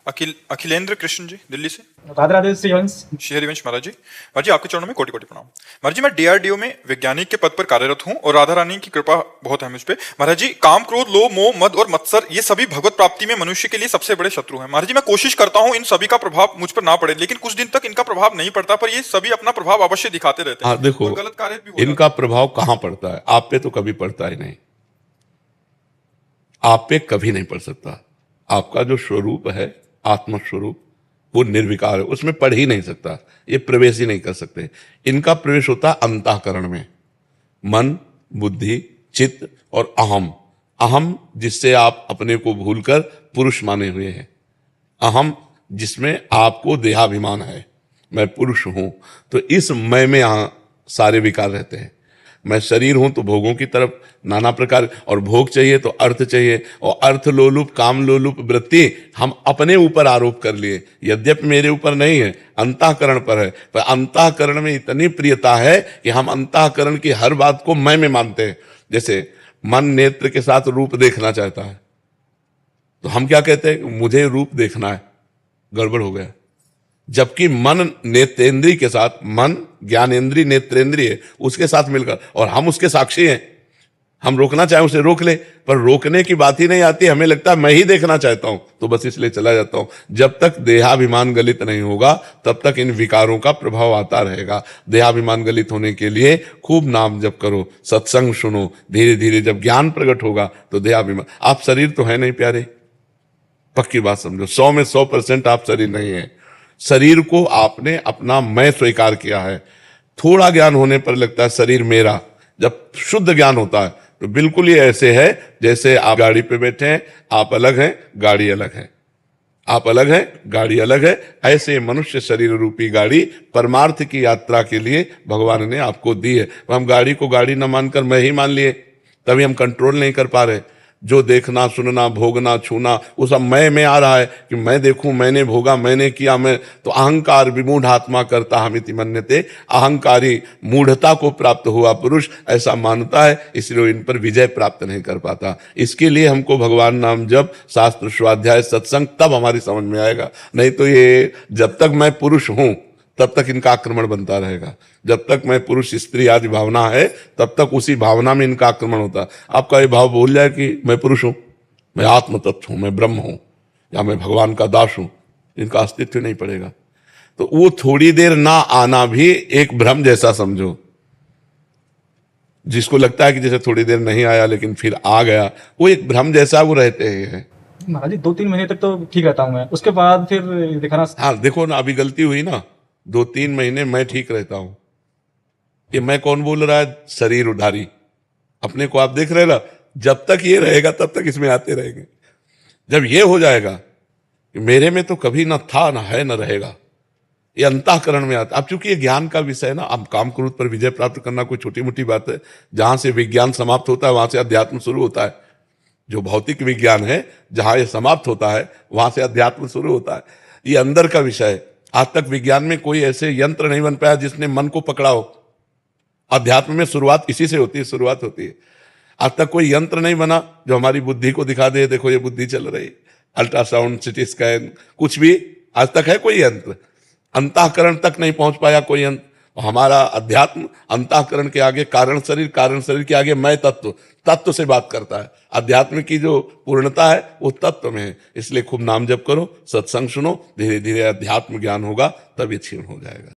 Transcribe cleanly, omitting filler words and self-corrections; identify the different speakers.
Speaker 1: अखिलेंद्र कृष्ण जी दिल्ली से।
Speaker 2: राधे राधे श्री हंस।
Speaker 1: श्री हरिवंश महाराज जी। महाराज जी आपके चरणों में कोटि कोटि प्रणाम। महाराज जी मैं डीआरडीओ में वैज्ञानिक के पद पर कार्यरत हूँ और राधा रानी की कृपा बहुत है मुझ पे। महाराज जी काम क्रोध लोभ मोह मद और मत्सर ये सभी भगवत प्राप्ति में मनुष्य के लिए सबसे बड़े शत्रु हैं। महाराज जी मैं कोशिश करता हूँ इन सभी का प्रभाव मुझ पर ना पड़े, लेकिन कुछ दिन तक इनका प्रभाव नहीं पड़ता, पर ये सभी अपना प्रभाव अवश्य दिखाते रहते हैं।
Speaker 3: देखो
Speaker 1: और गलत कार्य भी होता है।
Speaker 3: इनका प्रभाव कहाँ पड़ता है? आप पे तो कभी पड़ता ही नहीं, आप पे कभी नहीं पड़ सकता। आपका जो स्वरूप है आत्म स्वरूप वो निर्विकार है, उसमें पढ़ ही नहीं सकता, ये प्रवेश ही नहीं कर सकते। इनका प्रवेश होता है अंतःकरण में, मन बुद्धि चित्त और अहम। अहम जिससे आप अपने को भूलकर पुरुष माने हुए हैं, अहम जिसमें आपको देहाभिमान है, मैं पुरुष हूं, तो इस मैं में यहां सारे विकार रहते हैं। मैं शरीर हूं तो भोगों की तरफ नाना प्रकार, और भोग चाहिए तो अर्थ चाहिए, और अर्थ लोलुप काम लोलुप वृत्ति हम अपने ऊपर आरोप कर लिए, यद्यपि मेरे ऊपर नहीं है, अंतःकरण पर है। पर अंतःकरण में इतनी प्रियता है कि हम अंतःकरण की हर बात को मैं में मानते हैं। जैसे मन नेत्र के साथ रूप देखना चाहता है तो हम क्या कहते हैं, मुझे रूप देखना है, गड़बड़ हो गया। जबकि मन नेत्रेंद्रिय के साथ, मन ज्ञानेंद्रिय नेत्रेंद्रिय उसके साथ मिलकर, और हम उसके साक्षी हैं, हम रोकना चाहे उसे रोक ले, पर रोकने की बात ही नहीं आती। हमें लगता है मैं ही देखना चाहता हूं तो बस इसलिए चला जाता हूं। जब तक देहाभिमान गलित नहीं होगा तब तक इन विकारों का प्रभाव आता रहेगा। देहाभिमान गलित होने के लिए खूब नाम जप करो, सत्संग सुनो, धीरे धीरे जब ज्ञान प्रकट होगा तो देहाभिमान, आप शरीर तो है नहीं प्यारे, पक्की बात समझो, 100 में 100% आप शरीर नहीं है। शरीर को आपने अपना मैं स्वीकार किया है। थोड़ा ज्ञान होने पर लगता है शरीर मेरा, जब शुद्ध ज्ञान होता है तो बिल्कुल ये ऐसे है जैसे आप गाड़ी पे बैठे हैं, आप अलग हैं गाड़ी अलग है, आप अलग हैं गाड़ी अलग है। ऐसे मनुष्य शरीर रूपी गाड़ी परमार्थ की यात्रा के लिए भगवान ने आपको दी है। हम गाड़ी को गाड़ी न मानकर मैं ही मान लिए, तभी हम कंट्रोल नहीं कर पा रहे। जो देखना सुनना भोगना छूना वो सब मैं में आ रहा है कि मैं देखूं, मैंने भोगा, मैंने किया, मैं तो अहंकार विमूढ़ आत्मा करता हमिति मन्यते। अहंकारी मूढ़ता को प्राप्त हुआ पुरुष ऐसा मानता है, इसलिए इन पर विजय प्राप्त नहीं कर पाता। इसके लिए हमको भगवान नाम जब शास्त्र स्वाध्याय सत्संग तब हमारी समझ में आएगा। नहीं तो ये जब तक मैं पुरुष हूं तब तक इनका आक्रमण बनता रहेगा। जब तक मैं पुरुष स्त्री आदि भावना है तब तक उसी भावना में इनका आक्रमण होता है। आपका ये भाव बोल जाए कि मैं पुरुष हूं, मैं आत्म तत्व हूं, मैं ब्रह्म हूं, या मैं भगवान का दास हूं, इनका अस्तित्व नहीं पड़ेगा। तो वो थोड़ी देर ना आना भी एक भ्रम जैसा समझो। जिसको लगता है कि जैसे थोड़ी देर नहीं आया लेकिन फिर आ गया, वो एक भ्रम जैसा वो रहते हैं।
Speaker 2: महाराज जी 2-3 महीने तक तो ठीक रहता हूँ मैं, उसके बाद फिर दिखाना।
Speaker 3: हाँ देखो ना, अभी गलती हुई ना, 2-3 महीने मैं ठीक रहता हूं। ये मैं कौन बोल रहा है? शरीर उधारी अपने को आप देख रहे ना, जब तक ये रहेगा तब तक इसमें आते रहेंगे। जब ये हो जाएगा कि मेरे में तो कभी ना था ना है ना रहेगा, ये अंतःकरण में आता। अब चूंकि ये ज्ञान का विषय है ना, अब काम क्रोध पर विजय प्राप्त करना कोई छोटी मोटी बात है। जहां से विज्ञान समाप्त होता है वहां से अध्यात्म शुरू होता है। जो भौतिक विज्ञान है जहां ये समाप्त होता है वहां से अध्यात्म शुरू होता है। ये अंदर का विषय है। आज तक विज्ञान में कोई ऐसे यंत्र नहीं बन पाया जिसने मन को पकड़ा हो। अध्यात्म में शुरुआत इसी से होती है, शुरुआत होती है। आज तक कोई यंत्र नहीं बना जो हमारी बुद्धि को दिखा दे, देखो ये बुद्धि चल रही, अल्ट्रासाउंड सिटी स्कैन, कुछ भी आज तक है कोई यंत्र। अंतःकरण तक नहीं पहुंच पाया कोई यंत्र। हमारा अध्यात्म अंतःकरण के आगे कारण शरीर के आगे मैं तत्व, तत्व से बात करता है। अध्यात्म की जो पूर्णता है वो तत्व में है। इसलिए खूब नाम जप करो, सत्संग सुनो, धीरे धीरे अध्यात्म ज्ञान होगा, तब ये क्षीण हो जाएगा।